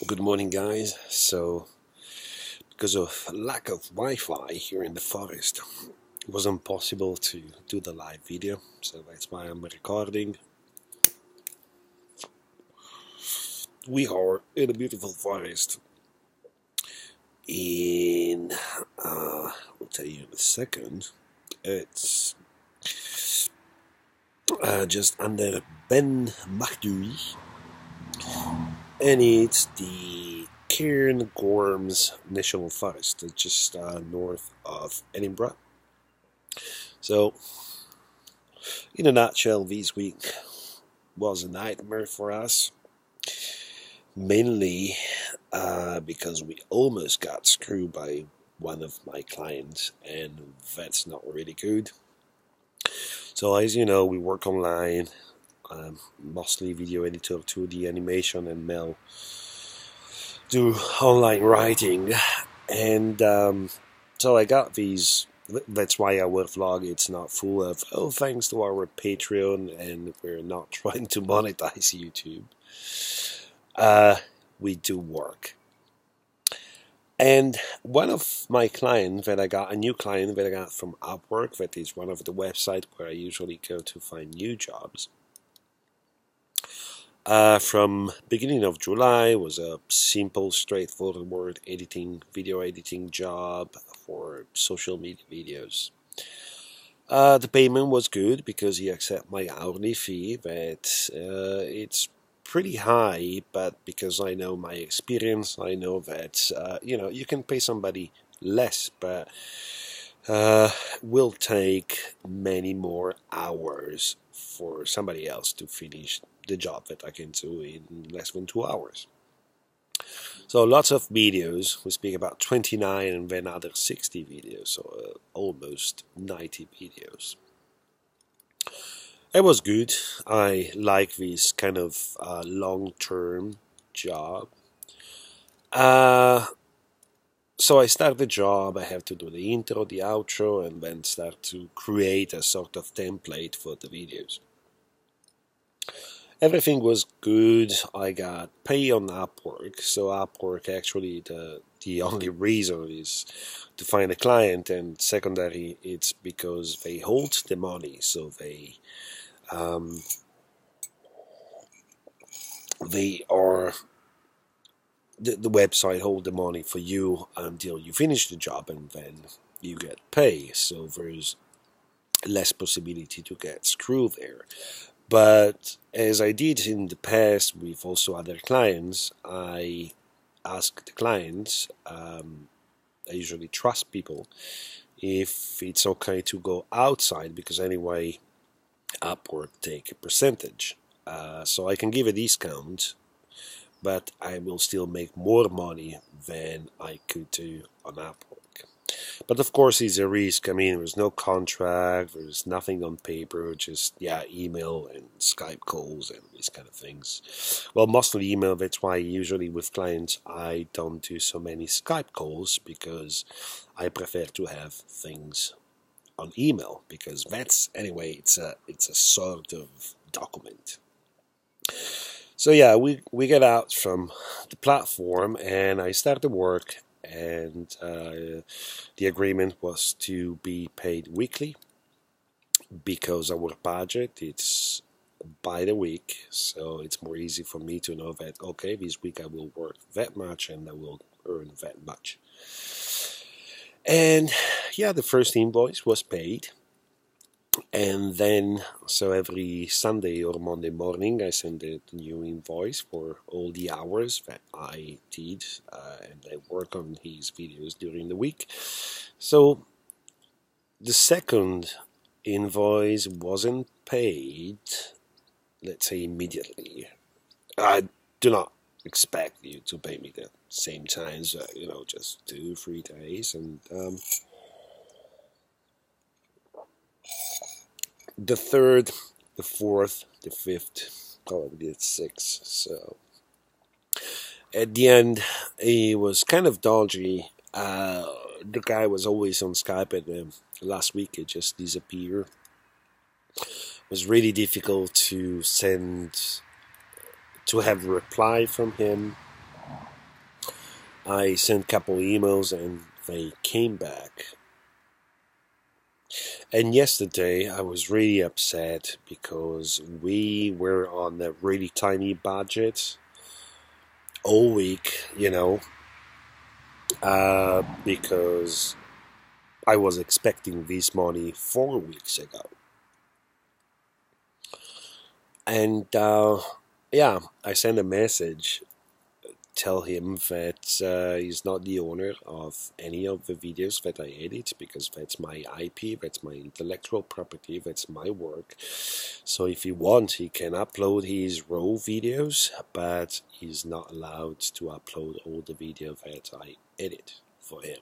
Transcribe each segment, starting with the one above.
Good morning, guys. So, because of lack of Wi-Fi here in the forest, it was impossible to do the live video. So that's why I'm recording. We are in a beautiful forest. I'll tell you in a second. It's just under Ben Macdui, and it's the Cairngorms National Forest. It's just north of Edinburgh. So, in a nutshell, this week was a nightmare for us, mainly because we almost got screwed by one of my clients, and that's not really good. So, as you know, we work online, mostly video editor, 2D animation, and Mel do online writing, and so I got these. That's why our vlog it's not full of thanks to our Patreon, and we're not trying to monetize YouTube. We do work. And one of my clients that I got, a new client that I got from Upwork, that is one of the websites where I usually go to find new jobs. From beginning of July was a simple, straightforward video editing job for social media videos. The payment was good because he accepted my hourly fee, but it's pretty high. But because I know my experience, I know that you can pay somebody less, but will take many more hours for somebody else to finish the job that I can do in less than 2 hours. So lots of videos. We speak about 29 and then other 60 videos, so almost 90 videos. It was good. I like this kind of long-term job. So I start the job, I have to do the intro, the outro, and then start to create a sort of template for the videos. Everything was good. I got pay on Upwork. So Upwork actually the only reason is to find a client, and secondary it's because they hold the money. So they are the website hold the money for you until you finish the job, and then you get pay. So there's less possibility to get screwed there. But as I did in the past with also other clients, I ask the clients, I usually trust people, if it's okay to go outside, because anyway, Upwork take a percentage. So I can give a discount, but I will still make more money than I could do on Upwork. But of course, it's a risk. I mean, there's no contract, there's nothing on paper, just email and Skype calls and these kind of things. Well, mostly email. That's why usually with clients I don't do so many Skype calls, because I prefer to have things on email, because that's anyway it's a sort of document. So we get out from the platform and I started work, and the agreement was to be paid weekly, because our budget it's by the week, so it's more easy for me to know that okay, this week I will work that much and I will earn that much. And the first invoice was paid, and then so every Sunday or Monday morning I send a new invoice for all the hours that I did, and I work on his videos during the week. So the second invoice wasn't paid, let's say, immediately. I do not expect you to pay me the same times, just 2-3 days, and the third, the fourth, the fifth, probably the sixth. So at the end, he was kind of dodgy. The guy was always on Skype, and last week it just disappeared. It was really difficult to have a reply from him. I sent a couple emails and they came back. And yesterday I was really upset because we were on a really tiny budget all week, because I was expecting this money 4 weeks ago. And yeah, I sent a message, tell him that he's not the owner of any of the videos that I edit, because that's my IP, that's my intellectual property, that's my work. So if he wants, he can upload his raw videos, but he's not allowed to upload all the video that I edit for him.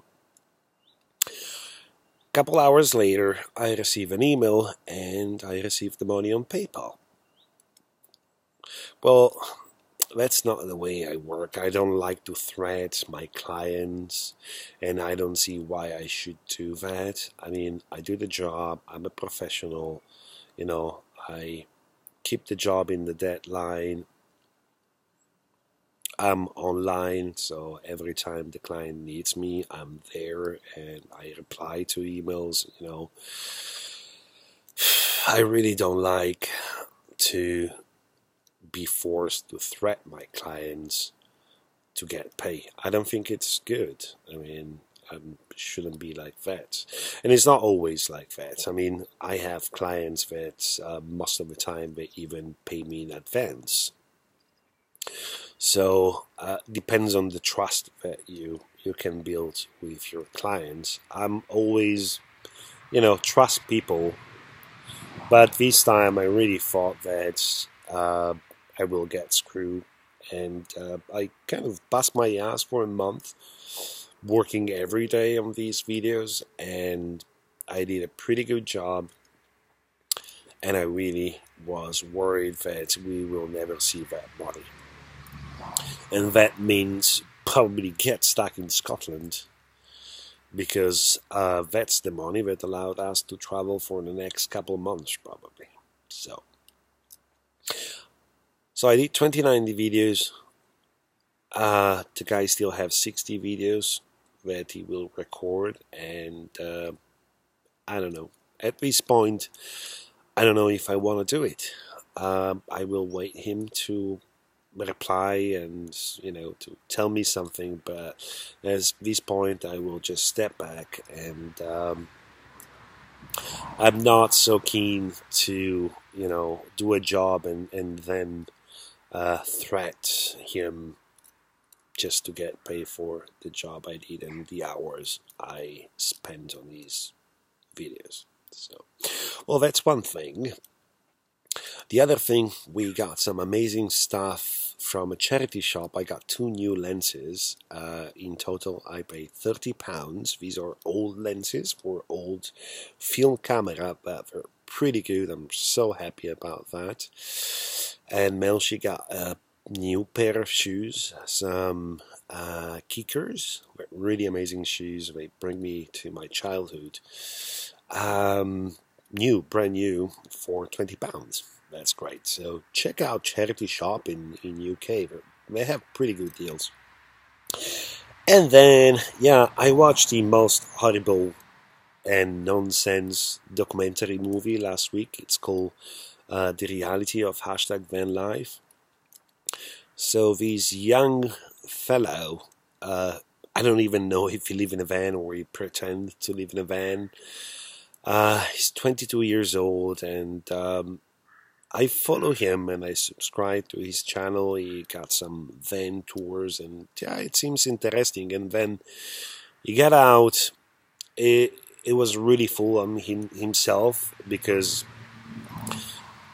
A couple hours later, I receive an email and I receive the money on PayPal. Well, that's not the way I work. I don't like to threat my clients, and I don't see why I should do that. I mean, I do the job. I'm a professional. I keep the job in the deadline. I'm online, so every time the client needs me, I'm there and I reply to emails. I really don't like to be forced to threat my clients to get pay. I don't think it's good. I mean, I shouldn't be like that. And it's not always like that. I mean, I have clients that most of the time they even pay me in advance. So depends on the trust that you can build with your clients. I'm always, trust people. But this time I really thought that I will get screwed, and I kind of bust my ass for a month working every day on these videos, and I did a pretty good job, and I really was worried that we will never see that money, and that means probably get stuck in Scotland, because that's the money that allowed us to travel for the next couple of months probably. So I did 29 videos. The guy still have 60 videos that he will record, and I don't know. At this point, I don't know if I want to do it. I will wait him to reply and to tell me something, but at this point I will just step back, and I'm not so keen to do a job and then threat him just to get paid for the job I did and the hours I spent on these videos. So, well, that's one thing. The other thing, we got some amazing stuff from a charity shop. I got 2 new lenses. In total, I paid £30. These are old lenses for old film camera, but they're pretty good. I'm so happy about that. And Melchi got a new pair of shoes, some kickers, really amazing shoes. They bring me to my childhood. Brand new for £20. That's great. So check out charity shop in UK. They have pretty good deals. And then, yeah, I watched the most horrible and nonsense documentary movie last week. It's called The Reality of #Vanlife. So this young fellow, I don't even know if he lives in a van or he pretends to live in a van. He's 22 years old, and I follow him and I subscribe to his channel. He got some van tours, and yeah, it seems interesting. And then he got out. It was really full on himself, because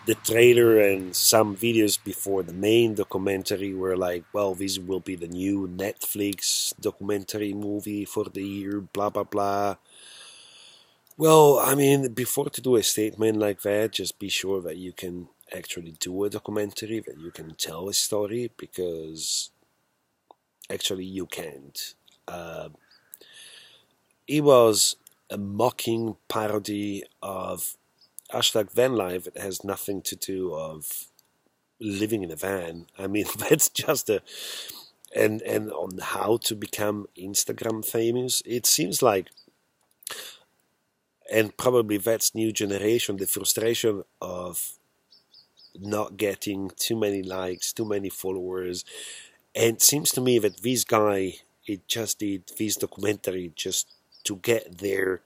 the trailer and some videos before the main documentary were like, well, this will be the new Netflix documentary movie for the year, blah, blah, blah. Well, I mean, before to do a statement like that, just be sure that you can actually do a documentary, that you can tell a story, because actually you can't. It was a mocking parody of #Vanlife. It has nothing to do of living in a van. I mean, that's just a and on how to become Instagram famous. It seems like, and probably that's new generation, the frustration of not getting too many likes, too many followers. And it seems to me that this guy, it just did this documentary just to get there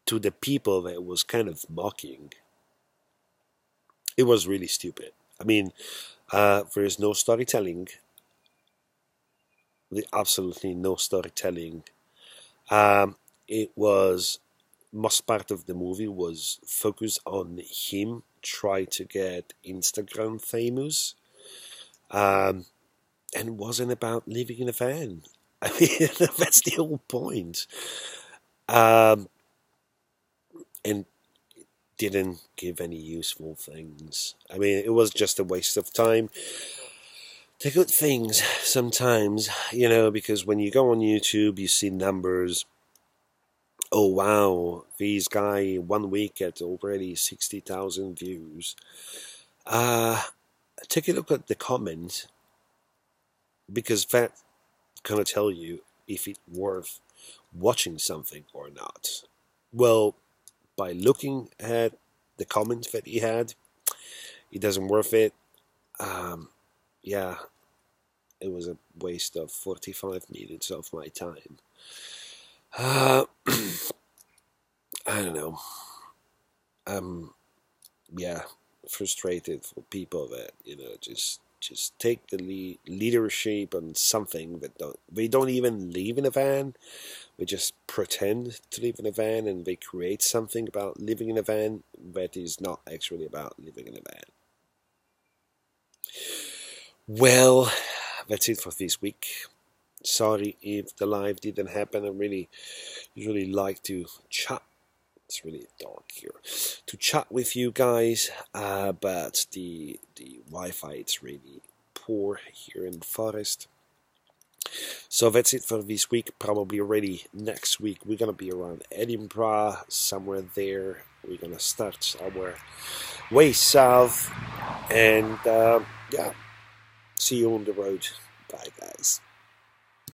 to the people that was kind of mocking. It was really stupid. I mean, there is no storytelling, absolutely no storytelling. It was most part of the movie was focused on him try to get Instagram famous, um, and it wasn't about living in a van. I mean, that's the whole point. Um, and didn't give any useful things. I mean, it was just a waste of time. The good things sometimes, because when you go on YouTube, you see numbers. Oh wow, this guy 1 week at already 60,000 views. Uh, Take a look at the comment, because that gonna tell you if it's worth watching something or not. Well, by looking at the comments that he had, it doesn't worth it. Yeah, it was a waste of 45 minutes of my time. Uh, I don't know. Yeah, frustrated for people that just take the leadership on something that they don't even live in a van. They just pretend to live in a van, and they create something about living in a van that is not actually about living in a van. Well, that's it for this week. Sorry if the live didn't happen. I really usually like to chat. It's really dark here to chat with you guys, but the Wi-Fi is really poor here in the forest. So that's it for this week. Probably already next week we're gonna be around Edinburgh, somewhere there. We're gonna start our way south, and yeah, see you on the road. Bye, guys.